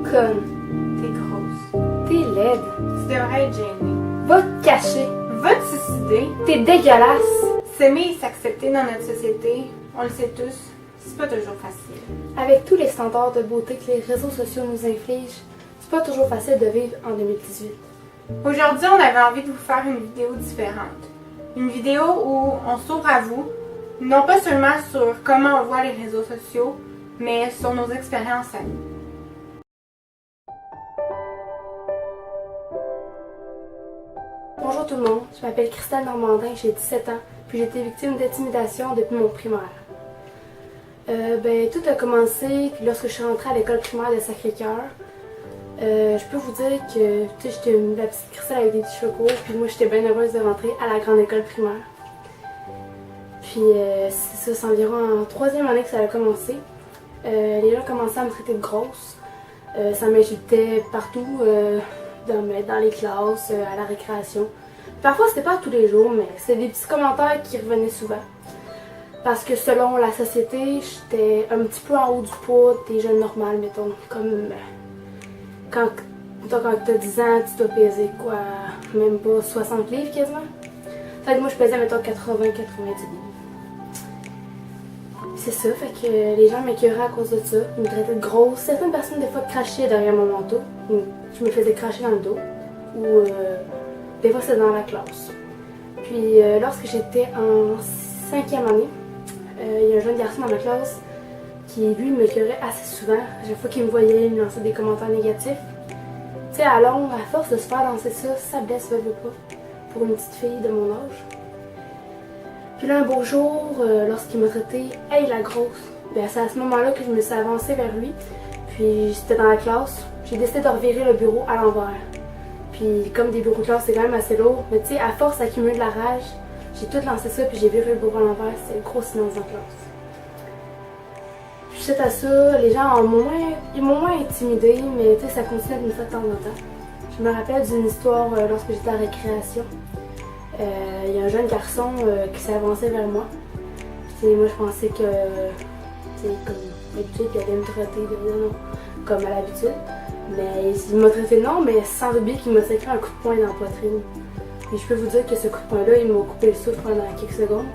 Conne. T'es grosse. T'es laide. Tu devrais être gênée. Va te cacher. Va te suicider. T'es dégueulasse. S'aimer et s'accepter dans notre société, on le sait tous, c'est pas toujours facile. Avec tous les standards de beauté que les réseaux sociaux nous infligent, c'est pas toujours facile de vivre en 2018. Aujourd'hui, on avait envie de vous faire une vidéo différente. Une vidéo où on s'ouvre à vous, non pas seulement sur comment on voit les réseaux sociaux, mais sur nos expériences à nous. Bonjour tout le monde, je m'appelle Christelle Normandin, j'ai 17 ans, puis j'ai été victime d'intimidation depuis mon primaire. Tout a commencé lorsque je suis rentrée à l'école primaire de Sacré-Cœur. Je peux vous dire que j'étais la petite Christelle avec des petits cheveux courts, puis moi j'étais bien heureuse de rentrer à la grande école primaire. Puis c'est environ en 3e année que ça a commencé. Les gens commençaient à me traiter de grosse. Ça m'insultait partout, dans les classes, à la récréation. Parfois c'était pas tous les jours, mais c'était des petits commentaires qui revenaient souvent. Parce que selon la société, j'étais un petit peu en haut du poids des jeunes normales, mettons. Comme quand t'as 10 ans, tu dois peser quoi, même pas 60 livres quasiment. Fait que moi je pesais mettons 80-90 livres. C'est ça, fait que les gens m'écœuraient à cause de ça. Ils me traitaient de grosse. Certaines personnes des fois crachaient derrière mon manteau. Je me faisais cracher dans le dos. Ou des fois c'était dans la classe. Puis lorsque j'étais en 5e année, il y a un jeune garçon dans ma classe qui, lui, me écœurait assez souvent. À chaque fois qu'il me voyait, il me lançait des commentaires négatifs. Tu sais, à long, à force de se faire lancer ça blesse, veut pas, pour une petite fille de mon âge. Puis là, un beau jour, lorsqu'il m'a traité « Hey, la grosse », c'est à ce moment-là que je me suis avancée vers lui. Puis j'étais dans la classe, j'ai décidé de revirer le bureau à l'envers. Puis comme des bureaux de classe, c'est quand même assez lourd, mais tu sais, à force d'accumuler de la rage, j'ai tout lancé ça, puis j'ai viré le bureau à l'envers. C'était le gros silence en classe. Puis suite à ça, les gens m'ont moins intimidée, mais tu sais, ça continue de me faire de temps en temps. Je me rappelle d'une histoire lorsque j'étais à récréation. Il y a un jeune garçon qui s'est avancé vers moi. Puis moi, je pensais que, comme d'habitude, il allait me traiter de non, comme à l'habitude. Mais il m'a traité de non, mais sans oublier qu'il m'a sacré un coup de poing dans la poitrine. Et je peux vous dire que ce coup de poing-là, il m'a coupé le souffle pendant quelques secondes.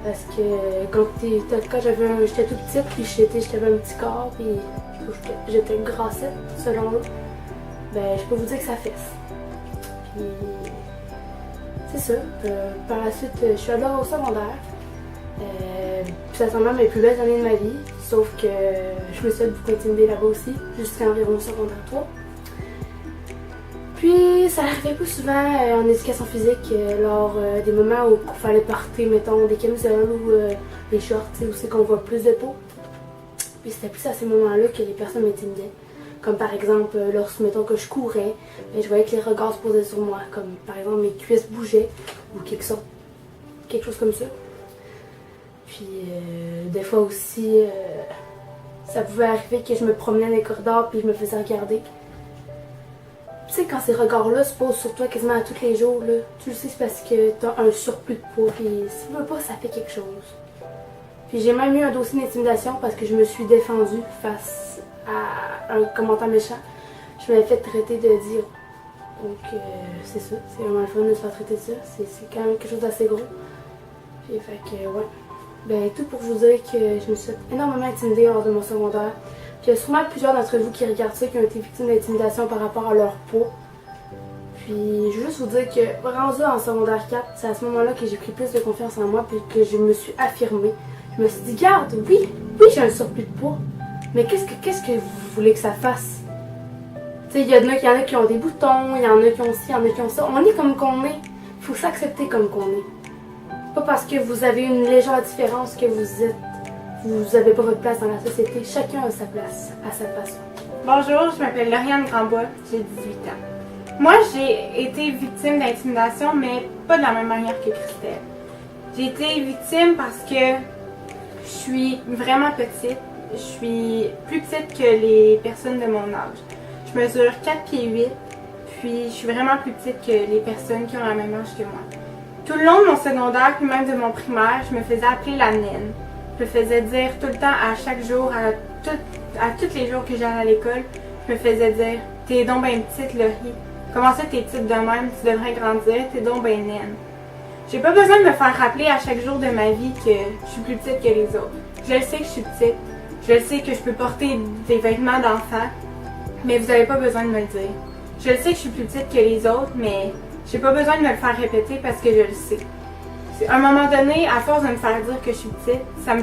Parce que quand j'étais toute petite, puis j'avais un petit corps, puis j'étais grassette, selon eux, je peux vous dire que ça fesse. Puis c'est ça. Par la suite, je suis allée au secondaire. Puis ça semble même mes plus belles années de ma vie. Sauf que je me suis beaucoup intimidée là-bas aussi, jusqu'à environ secondaire 3. Puis ça arrivait plus souvent en éducation physique, lors des moments où il fallait porter, mettons, des camisoles ou des shorts, où c'est qu'on voit plus de peau. Puis c'était plus à ces moments-là que les personnes m'intimidaient. Comme par exemple, lorsque, mettons, que je courais, je voyais que les regards se posaient sur moi, comme par exemple mes cuisses bougeaient, ou quelque chose comme ça. Puis des fois aussi, ça pouvait arriver que je me promenais dans les corridors puis je me faisais regarder. Tu sais, quand ces regards-là se posent sur toi quasiment à tous les jours, là, tu le sais, c'est parce que t'as un surplus de poids, puis si tu veux pas, ça fait quelque chose. Puis j'ai même eu un dossier d'intimidation parce que je me suis défendue face à un commentaire méchant. Je m'avais fait traiter de dire. Donc c'est ça, c'est vraiment le fun de se faire traiter de ça. C'est quand même quelque chose d'assez gros. Puis fait que ouais. Tout pour vous dire que je me suis énormément intimidée lors de mon secondaire. Puis il y a sûrement plusieurs d'entre vous qui regardent ça qui ont été victimes d'intimidation par rapport à leur poids. Puis je veux juste vous dire que rendu en secondaire 4, c'est à ce moment-là que j'ai pris plus de confiance en moi puis que je me suis affirmée. Je me suis dit, garde, oui, j'ai un surplus de poids. Mais qu'est-ce que vous voulez que ça fasse? Tu sais, il y en a qui ont des boutons, il y en a qui ont ci, il y en a qui ont ça. On est comme qu'on est. Il faut s'accepter comme qu'on est. Pas parce que vous avez une légère différence que vous n'avez pas votre place dans la société. Chacun a sa place, à sa façon. Bonjour, je m'appelle Lauriane Grandbois, j'ai 18 ans. Moi, j'ai été victime d'intimidation, mais pas de la même manière que Christelle. J'ai été victime parce que je suis vraiment petite. Je suis plus petite que les personnes de mon âge. Je mesure 4 pieds 8, puis je suis vraiment plus petite que les personnes qui ont la même âge que moi. Tout le long de mon secondaire, puis même de mon primaire, je me faisais appeler la naine. Je me faisais dire tout le temps, à chaque jour, à tous les jours que j'allais à l'école, je me faisais dire « T'es donc ben petite, Laurie. Comment ça t'es petite de même? Tu devrais grandir, t'es donc ben naine. » J'ai pas besoin de me faire rappeler à chaque jour de ma vie que je suis plus petite que les autres. Je le sais que je suis petite. Je le sais que je peux porter des vêtements d'enfant, mais vous n'avez pas besoin de me le dire. Je le sais que je suis plus petite que les autres, mais j'ai pas besoin de me le faire répéter parce que je le sais. À un moment donné, à force de me faire dire que je suis petite, ça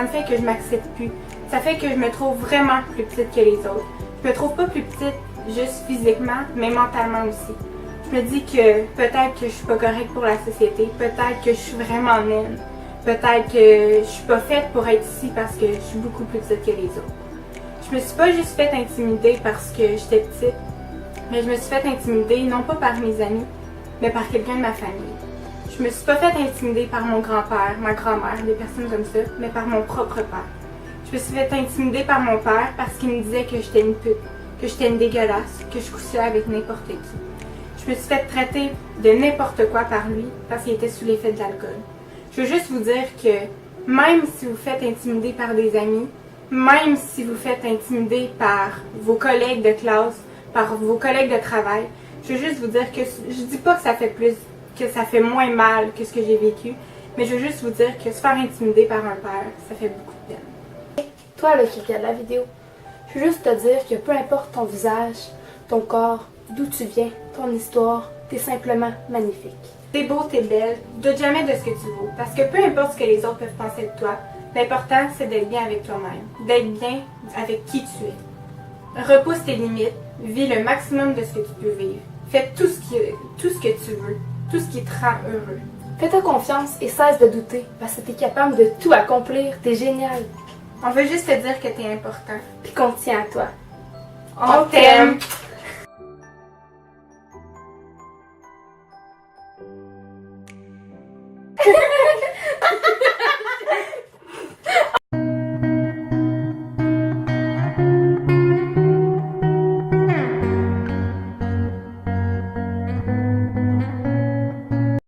me fait que je m'accepte plus. Ça fait que je me trouve vraiment plus petite que les autres. Je me trouve pas plus petite juste physiquement, mais mentalement aussi. Je me dis que peut-être que je suis pas correcte pour la société, peut-être que je suis vraiment naine, peut-être que je suis pas faite pour être ici parce que je suis beaucoup plus petite que les autres. Je me suis pas juste fait intimider parce que j'étais petite, mais je me suis fait intimider non pas par mes amis, mais par quelqu'un de ma famille. Je me suis pas fait intimider par mon grand-père, ma grand-mère, des personnes comme ça, mais par mon propre père. Je me suis fait intimider par mon père parce qu'il me disait que j'étais une pute, que j'étais une dégueulasse, que je couchais avec n'importe qui. Je me suis fait traiter de n'importe quoi par lui parce qu'il était sous l'effet de l'alcool. Je veux juste vous dire que même si vous faites intimider par des amis, même si vous faites intimider par vos collègues de classe, par vos collègues de travail, je veux juste vous dire que je dis pas que ça fait moins mal que ce que j'ai vécu, mais je veux juste vous dire que se faire intimider par un père, ça fait beaucoup de peine. Toi là qui regarde la vidéo, je veux juste te dire que peu importe ton visage, ton corps, d'où tu viens, ton histoire, t'es simplement magnifique. T'es beau, t'es belle, doute jamais de ce que tu vaux, parce que peu importe ce que les autres peuvent penser de toi, l'important c'est d'être bien avec toi-même, d'être bien avec qui tu es. Repousse tes limites, vis le maximum de ce que tu peux vivre, fais tout ce que tu veux, tout ce qui te rend heureux. Fais-toi confiance et cesse de douter, parce que t'es capable de tout accomplir, t'es génial. On veut juste te dire que t'es important. Puis qu'on tient à toi. On t'aime!